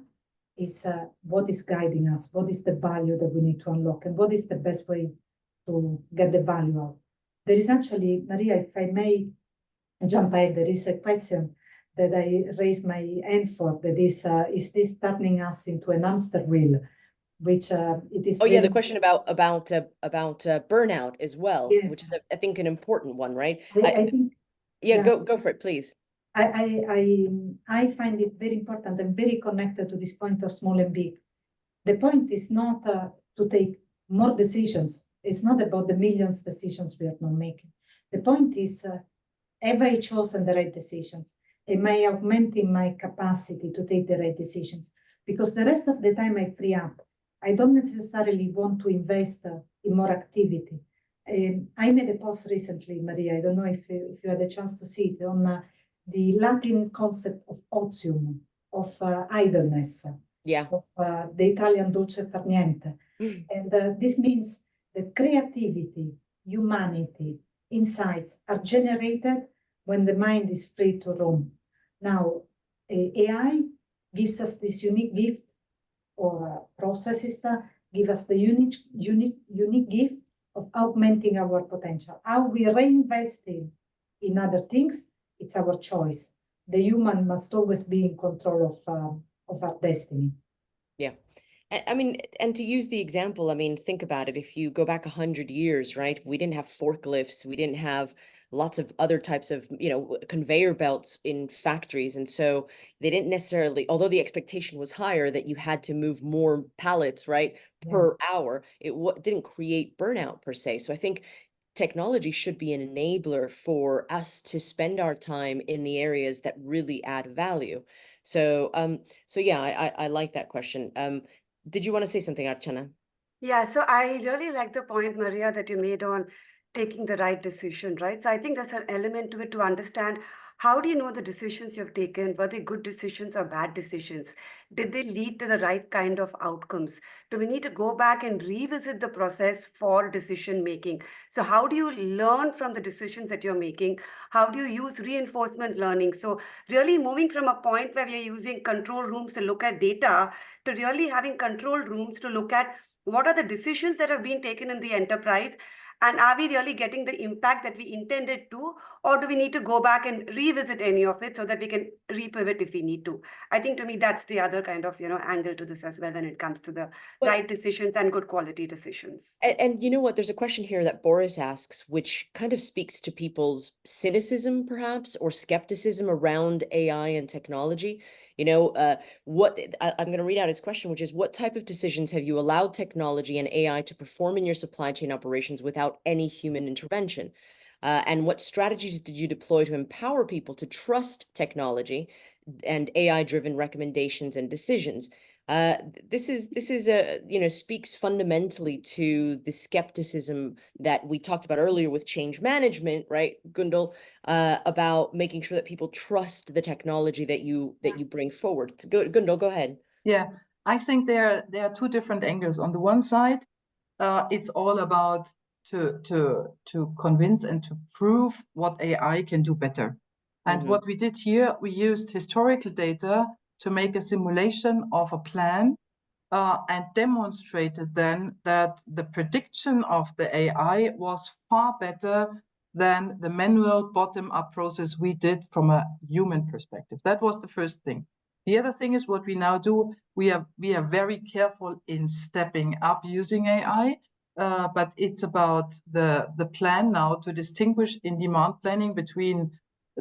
[SPEAKER 2] is what is guiding us, what is the value that we need to unlock, and what is the best way to get the value out. There is actually, Maria, if I may jump ahead, there is a question that I raised my hand for, that is this turning us into an hamster wheel, which it is.
[SPEAKER 1] Oh yeah,
[SPEAKER 2] very,
[SPEAKER 1] the question about burnout as well,
[SPEAKER 2] yes,
[SPEAKER 1] which is I think an important one, right?
[SPEAKER 2] I think,
[SPEAKER 1] Yeah,
[SPEAKER 2] yeah.
[SPEAKER 1] go for it, please.
[SPEAKER 2] I find it very important and very connected to this point of small and big. The point is not to take more decisions. It's not about the millions decisions we are not making. The point is, have I chosen the right decisions? Am I augmenting my capacity to take the right decisions? Because the rest of the time I free up, I don't necessarily want to invest in more activity. I made a post recently, Maria, I don't know if you had a chance to see it, on the Latin concept of otium, of idleness,
[SPEAKER 1] Yeah.
[SPEAKER 2] of the Italian dolce far niente. And this means that creativity, humanity, insights are generated when the mind is free to roam. Now, AI gives us this unique gift, or processes give us the unique gift of augmenting our potential. How we reinvest in other things, it's our choice. The human must always be in control of our destiny.
[SPEAKER 1] Yeah. I mean, and to use the example, I mean, think about it. If you go back 100 years, right? We didn't have forklifts. We didn't have lots of other types of, conveyor belts in factories. And so they didn't necessarily, although the expectation was higher that you had to move more pallets, right, per hour, it didn't create burnout per se. So I think technology should be an enabler for us to spend our time in the areas that really add value. So, yeah, I like that question. Did you want to say something, Archana?
[SPEAKER 5] Yeah, so I really like the point, Maria, that you made on taking the right decision, right? So I think there's an element to it to understand, how do you know the decisions you've taken? Were they good decisions or bad decisions? Did they lead to the right kind of outcomes? Do we need to go back and revisit the process for decision making? So how do you learn from the decisions that you're making? How do you use reinforcement learning? So really moving from a point where we are using control rooms to look at data to really having control rooms to look at what are the decisions that have been taken in the enterprise, and are we really getting the impact that we intended to, or do we need to go back and revisit any of it so that we can repivot if we need to? I think to me that's the other kind of angle to this as well when it comes to the right decisions and good quality decisions.
[SPEAKER 1] And you know what? There's a question here that Boris asks, which kind of speaks to people's cynicism, perhaps, or skepticism around AI and technology. I'm going to read out his question, which is, what type of decisions have you allowed technology and AI to perform in your supply chain operations without any human intervention? And what strategies did you deploy to empower people to trust technology and AI-driven recommendations and decisions? This is speaks fundamentally to the skepticism that we talked about earlier with change management, right, Gundul, about making sure that people trust the technology that you bring forward. Gundul, go ahead.
[SPEAKER 4] Yeah, I think there are two different angles. On the one side, it's all about to convince and to prove what AI can do better. And what we did here, we used historical data to make a simulation of a plan and demonstrated then that the prediction of the AI was far better than the manual bottom-up process we did from a human perspective. That was the first thing. The other thing is what we now do, we are very careful in stepping up using AI, but it's about the plan now to distinguish in demand planning between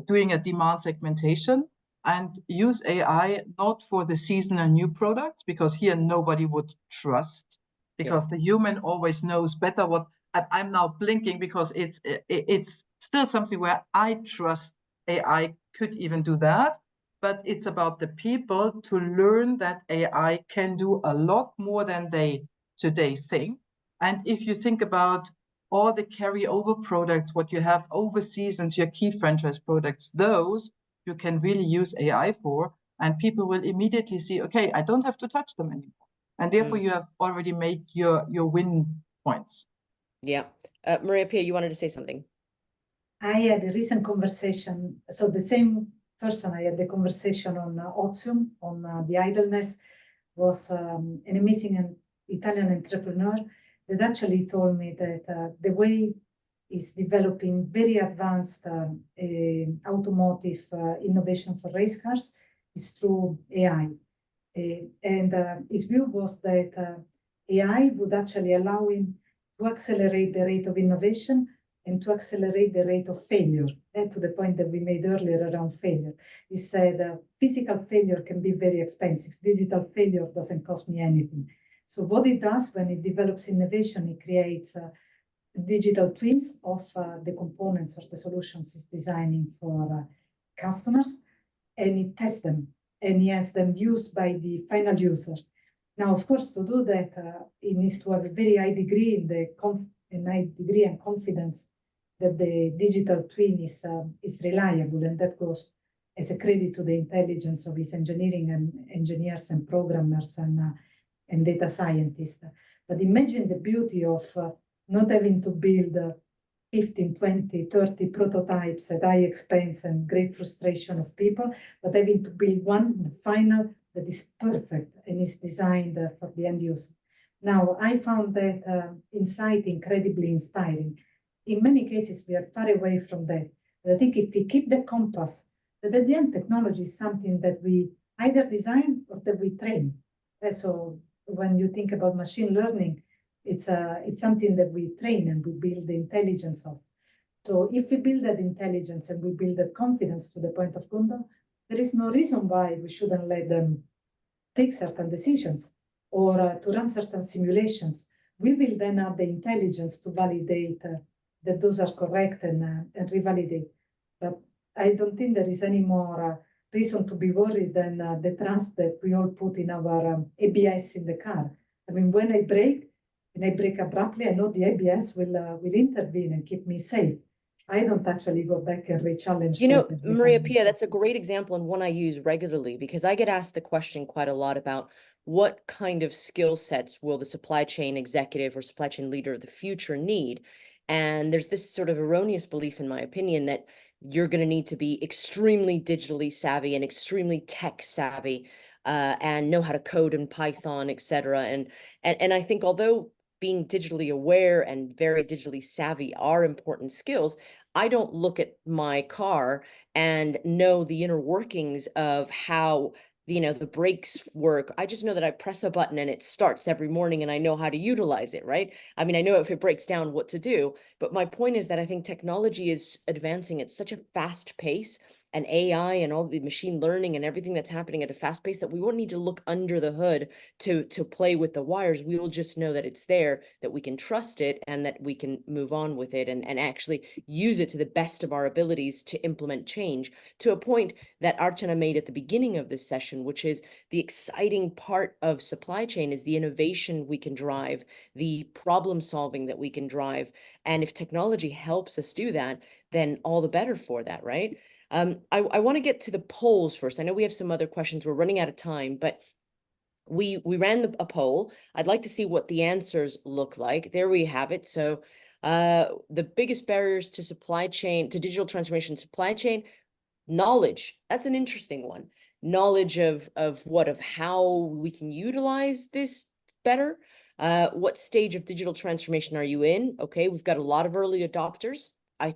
[SPEAKER 4] doing a demand segmentation and use AI not for the seasonal new products, because here nobody would trust, because the human always knows better what. I'm now blinking because it's still something where I trust AI could even do that, but it's about the people to learn that AI can do a lot more than they today think. And if you think about all the carryover products, what you have over seasons, your key franchise products, those you can really use AI for, and people will immediately see, okay, I don't have to touch them anymore. And therefore you have already made your win points.
[SPEAKER 1] Yeah. Maria Pia, you wanted to say something?
[SPEAKER 2] I had a recent conversation. So the same person I had the conversation on Otium, on the idleness, was an amazing Italian entrepreneur that actually told me that the way is developing very advanced automotive innovation for race cars is through AI. And his view was that AI would actually allow him to accelerate the rate of innovation and to accelerate the rate of failure, and to the point that we made earlier around failure. He said, physical failure can be very expensive. Digital failure doesn't cost me anything. So what it does when it develops innovation, it creates digital twins of the components or the solutions it's designing for customers, and it tests them, and he has them used by the final user. Now, of course, to do that, it needs to have a very high degree and confidence that the digital twin is reliable, and that goes as a credit to the intelligence of his engineering and engineers and programmers and data scientists. But imagine the beauty of not having to build 15, 20, 30 prototypes at high expense and great frustration of people, but having to build one, the final, that is perfect and is designed for the end user. Now, I found that insight incredibly inspiring. In many cases, we are far away from that. But I think if we keep the compass, that at the end, technology is something that we either design or that we train. And so when you think about machine learning, it's something that we train and we build the intelligence of. So if we build that intelligence and we build that confidence to the point of Gundo, there is no reason why we shouldn't let them take certain decisions or to run certain simulations. We will then have the intelligence to validate that those are correct and revalidate. But I don't think there is any more reason to be worried than the trust that we all put in our ABS in the car. I mean, when I brake, and I brake abruptly, I know the ABS will intervene and keep me safe. I don't actually go back and re-challenge.
[SPEAKER 1] You know, Maria Pia, that's a great example and one I use regularly, because I get asked the question quite a lot about what kind of skill sets will the supply chain executive or supply chain leader of the future need? And there's this sort of erroneous belief, in my opinion, that you're going to need to be extremely digitally savvy and extremely tech savvy and know how to code in Python, et cetera. And I think although being digitally aware and very digitally savvy are important skills, I don't look at my car and know the inner workings of how, you know, the brakes work. I just know that I press a button and it starts every morning and I know how to utilize it, right? I mean, I know if it breaks down what to do, but my point is that I think technology is advancing at such a fast pace, and AI and all the machine learning and everything that's happening at a fast pace, that we won't need to look under the hood to play with the wires. We will just know that it's there, that we can trust it, and that we can move on with it and actually use it to the best of our abilities to implement change, to a point that Archana made at the beginning of this session, which is the exciting part of supply chain is the innovation we can drive, the problem solving that we can drive. And if technology helps us do that, then all the better for that, right? I want to get to the polls first. I know we have some other questions. We're running out of time, but we ran a poll. I'd like to see what the answers look like. There we have it. So the biggest barriers to supply chain, to digital transformation supply chain, knowledge. That's an interesting one. Knowledge of how we can utilize this better. What stage of digital transformation are you in? Okay, we've got a lot of early adopters,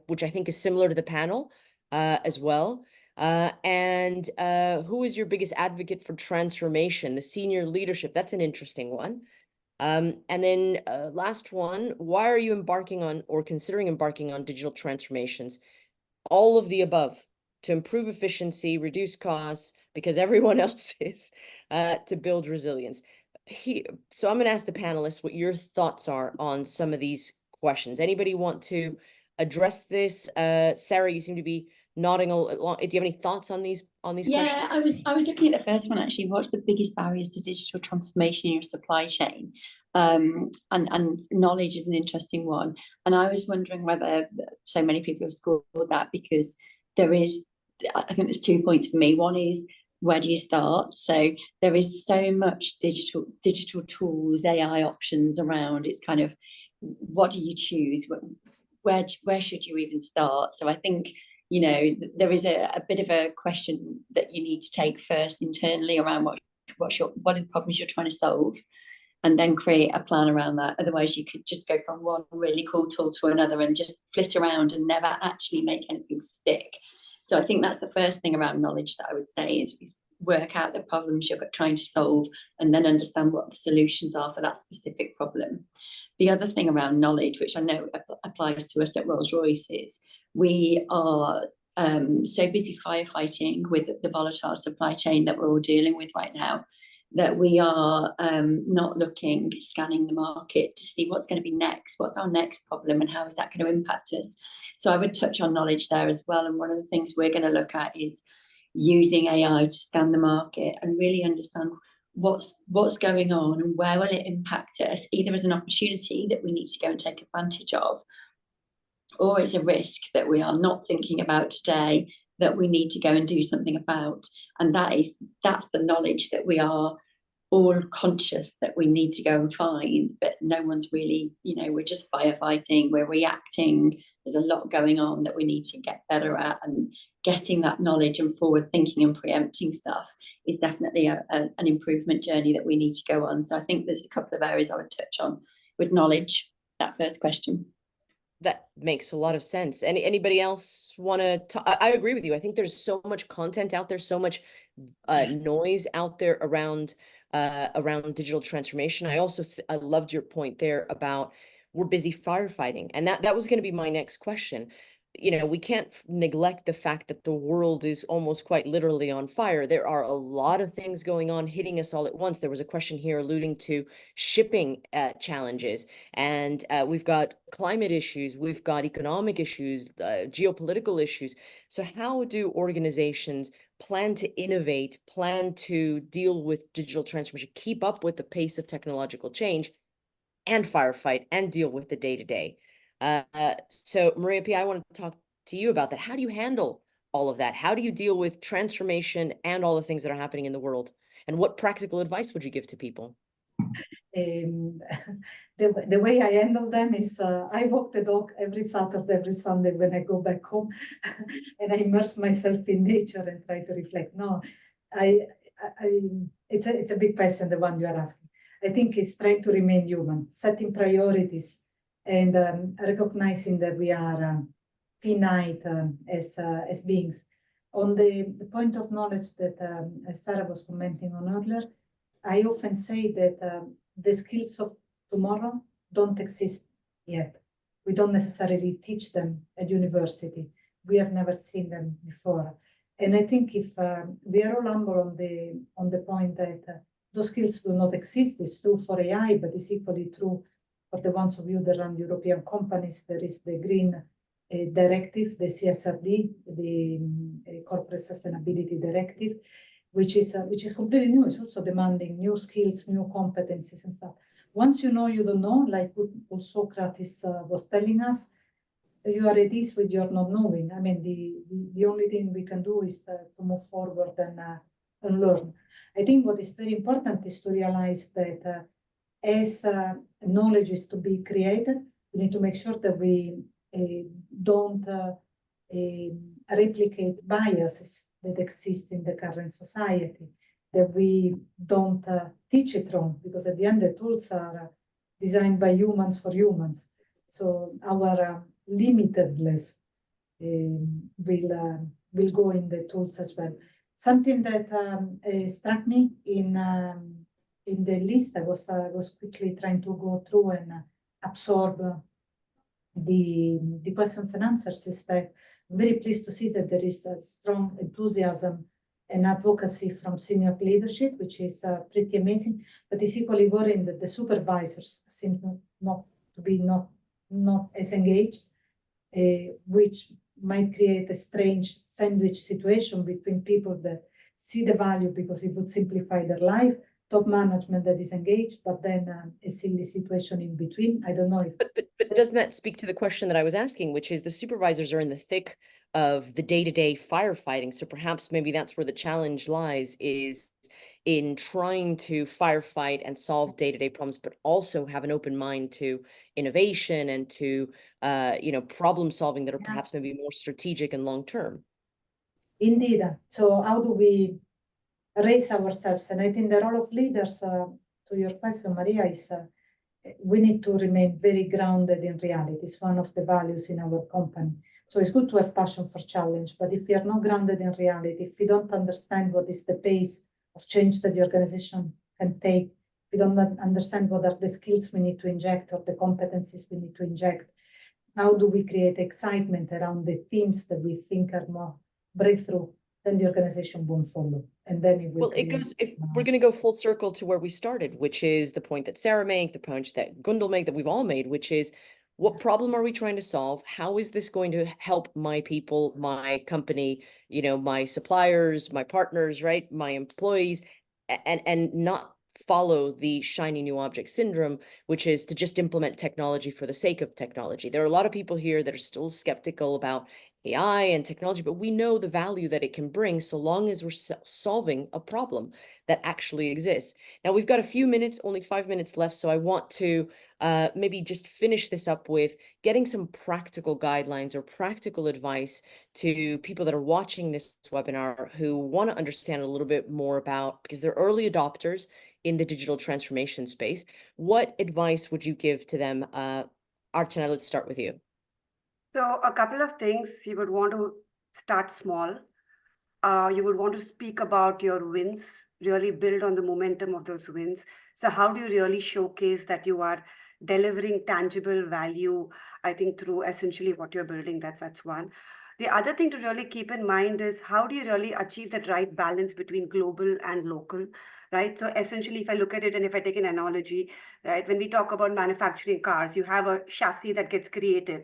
[SPEAKER 1] which I think is similar to the panel as well. And who is your biggest advocate for transformation? The senior leadership. That's an interesting one. And then last one, why are you embarking on or considering embarking on digital transformations? All of the above, to improve efficiency, reduce costs, because everyone else is, to build resilience. So I'm going to ask the panelists what your thoughts are on some of these questions. Anybody want to address this? Sarah, you seem to be nodding along. Do you have any thoughts on these questions?
[SPEAKER 3] Yeah, I was looking at the first one actually. What's the biggest barriers to digital transformation in your supply chain? And knowledge is an interesting one. And I was wondering whether so many people have scored that, because I think there's 2 points for me. One is, where do you start? So there is so much digital tools, AI options around. It's kind of, what do you choose? where should you even start? So I think, you know, there is a bit of a question that you need to take first internally around what are the problems you're trying to solve, and then create a plan around that. Otherwise, you could just go from one really cool tool to another and just flit around and never actually make anything stick. So I think that's the first thing around knowledge that I would say is work out the problems you're trying to solve and then understand what the solutions are for that specific problem. The other thing around knowledge, which I know applies to us at Rolls-Royce, is we are so busy firefighting with the volatile supply chain that we're all dealing with right now, that we are not scanning the market to see what's going to be next, what's our next problem, and how is that going to impact us. So I would touch on knowledge there as well. And one of the things we're going to look at is using AI to scan the market and really understand what's going on and where will it impact us, either as an opportunity that we need to go and take advantage of, or it's a risk that we are not thinking about today that we need to go and do something about. And that's the knowledge that we are all conscious that we need to go and find, but no one's really, you know, we're just firefighting, we're reacting. There's a lot going on that we need to get better at, and getting that knowledge and forward thinking and preempting stuff is definitely an improvement journey that we need to go on. So I think there's a couple of areas I would touch on with knowledge, that first question.
[SPEAKER 1] That makes a lot of sense. Anybody else want to? I agree with you. I think there's so much content out there, so much noise out there around digital transformation. I also I loved your point there about we're busy firefighting, and that was going to be my next question. You know, we can't neglect the fact that the world is almost quite literally on fire. There are a lot of things going on hitting us all at once. There was a question here alluding to shipping challenges, and we've got climate issues, we've got economic issues, geopolitical issues. So how do organizations plan to innovate, plan to deal with digital transformation, keep up with the pace of technological change, and firefight and deal with the day-to-day? So Maria P., I want to talk to you about that. How do you handle all of that? How do you deal with transformation and all the things that are happening in the world? And what practical advice would you give to people?
[SPEAKER 2] The way I handle them is I walk the dog every Saturday, every Sunday when I go back home, and I immerse myself in nature and try to reflect. No, it's a big question, the one you are asking. I think it's trying to remain human, setting priorities, and recognizing that we are finite as beings. On the point of knowledge that Sarah was commenting on earlier, I often say that the skills of tomorrow don't exist yet. We don't necessarily teach them at university. We have never seen them before. And I think if we are all humble on the point that those skills do not exist, it's true for AI, but it's equally true for the ones of you that run European companies. There is the Green Directive, the CSRD, the Corporate Sustainability Directive, which is completely new. It's also demanding new skills, new competencies and stuff. Once you know you don't know, like what Socrates was telling us, you are at ease with your not knowing. I mean, the only thing we can do is to move forward and learn. I think what is very important is to realize that as knowledge is to be created, we need to make sure that we don't replicate biases that exist in the current society, that we don't teach it wrong, because at the end the tools are designed by humans for humans. So our limitedness will go in the tools as well. Something that struck me in the list, I was quickly trying to go through and absorb the questions and answers, is that I'm very pleased to see that there is a strong enthusiasm and advocacy from senior leadership, which is pretty amazing. But it's equally worrying that the supervisors seem not to be not as engaged, which might create a strange sandwich situation between people that see the value because it would simplify their life, top management that is engaged, but then a silly situation in between. I don't know if...
[SPEAKER 1] But doesn't that speak to the question that I was asking, which is the supervisors are in the thick of the day-to-day firefighting. So perhaps maybe that's where the challenge lies, is in trying to firefight and solve day-to-day problems, but also have an open mind to innovation and to problem solving that are perhaps maybe more strategic and long term.
[SPEAKER 2] Indeed. So how do we raise ourselves? And I think the role of leaders, to your question, Maria, is we need to remain very grounded in reality. It's one of the values in our company. So it's good to have passion for challenge, but if we are not grounded in reality, if we don't understand what is the pace of change that the organization can take, we don't understand what are the skills we need to inject or the competencies we need to inject, how do we create excitement around the themes that we think are more breakthrough, then the organization won't follow. And then it will
[SPEAKER 1] Well, it goes, if we're going to go full circle to where we started, which is the point that Sarah made, the point that Gundel made, that we've all made, which is, what problem are we trying to solve? How is this going to help my people, my company, my suppliers, my partners, right? My employees, and not follow the shiny new object syndrome, which is to just implement technology for the sake of technology. There are a lot of people here that are still skeptical about AI and technology, but we know the value that it can bring so long as we're solving a problem that actually exists. Now, we've got a few minutes, only 5 minutes left, so I want to maybe just finish this up with getting some practical guidelines or practical advice to people that are watching this webinar who want to understand a little bit more about, because they're early adopters in the digital transformation space. What advice would you give to them? Archana, let's start with you.
[SPEAKER 5] So a couple of things. You would want to start small. You would want to speak about your wins, really build on the momentum of those wins. So how do you really showcase that you are delivering tangible value, I think, through essentially what you're building? That's one. The other thing to really keep in mind is, how do you really achieve that right balance between global and local, right? So essentially, if I look at it and if I take an analogy, right, when we talk about manufacturing cars, you have a chassis that gets created.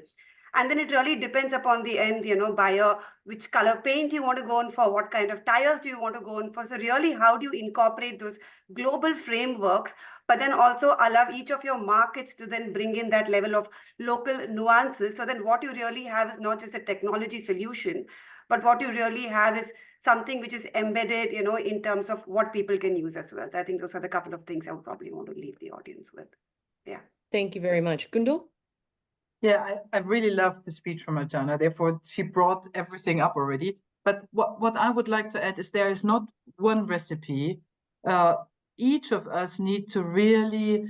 [SPEAKER 5] And then it really depends upon the end, buyer, which color paint you want to go in for, what kind of tires do you want to go in for. So really, how do you incorporate those global frameworks, but then also allow each of your markets to then bring in that level of local nuances? So then what you really have is not just a technology solution, but what you really have is something which is embedded, in terms of what people can use as well. So I think those are the couple of things I would probably want to leave the audience with. Yeah.
[SPEAKER 1] Thank you very much. Gundel?
[SPEAKER 4] Yeah, I really loved the speech from Archana. Therefore, she brought everything up already. But what I would like to add is there is not one recipe. Each of us need to really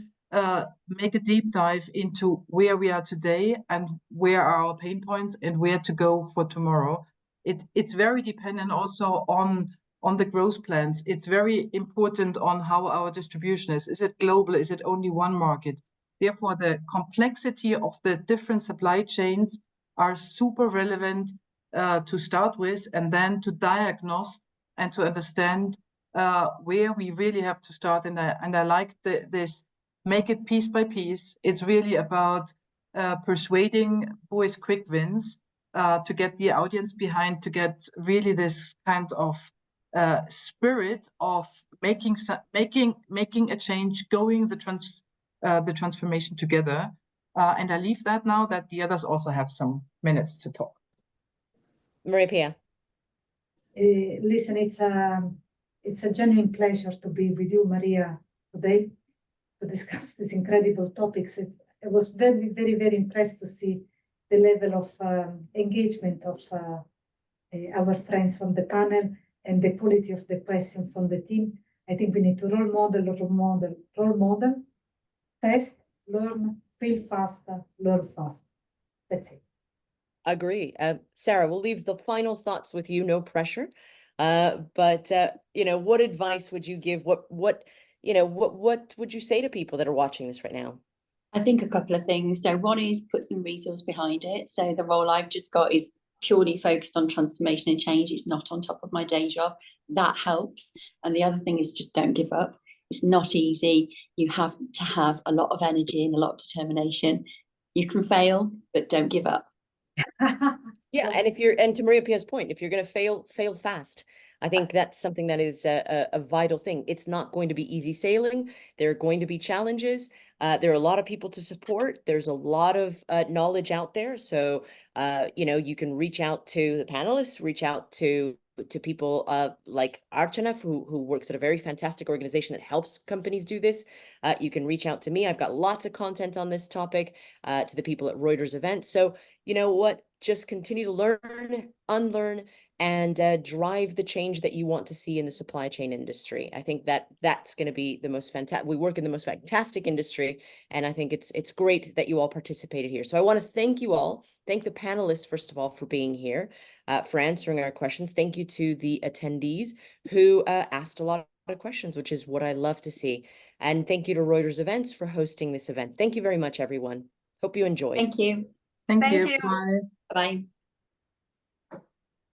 [SPEAKER 4] make a deep dive into where we are today and where are our pain points and where to go for tomorrow. It's very dependent also on the growth plans. It's very important on how our distribution is. Is it global? Is it only one market? Therefore, the complexity of the different supply chains are super relevant to start with, and then to diagnose and to understand where we really have to start. And I like this, make it piece by piece. It's really about persuading boys quick wins to get the audience behind, to get really this kind of spirit of making a change, going the transformation together. And I leave that now that the others also have some minutes to talk.
[SPEAKER 1] Maria Pia.
[SPEAKER 2] Listen, it's a genuine pleasure to be with you, Maria, today to discuss these incredible topics. I was very, very, very impressed to see the level of engagement of our friends on the panel and the quality of the questions on the team. I think we need to role model, test, learn, fail faster, learn fast. That's it.
[SPEAKER 1] Agree. Sarah, we'll leave the final thoughts with you, no pressure. But what advice would you give? What would you say to people that are watching this right now?
[SPEAKER 3] I think a couple of things. So one is put some resource behind it. So the role I've just got is purely focused on transformation and change. It's not on top of my day job. That helps. And the other thing is just don't give up. It's not easy. You have to have a lot of energy and a lot of determination. You can fail, but don't give up.
[SPEAKER 1] Yeah, and to Maria Pia's point, if you're going to fail fast. I think that's something that is a vital thing. It's not going to be easy sailing. There are going to be challenges. There are a lot of people to support. There's a lot of knowledge out there. So, you can reach out to the panelists, reach out to to people like Archana, who works at a very fantastic organization that helps companies do this. You can reach out to me. I've got lots of content on this topic, to the people at Reuters Events. So you know what? Just continue to learn, unlearn, and drive the change that you want to see in the supply chain industry. I think that that's going to be the most fantastic. We work in the most fantastic industry, and I think it's great that you all participated here. So I want to thank you all. Thank the panelists, first of all, for being here, for answering our questions. Thank you to the attendees who asked a lot of questions, which is what I love to see. And thank you to Reuters Events for hosting this event. Thank you very much, everyone. Hope you enjoyed.
[SPEAKER 3] Thank you.
[SPEAKER 4] Thank
[SPEAKER 5] Thank
[SPEAKER 4] you.
[SPEAKER 5] you.
[SPEAKER 4] Bye.
[SPEAKER 3] Bye.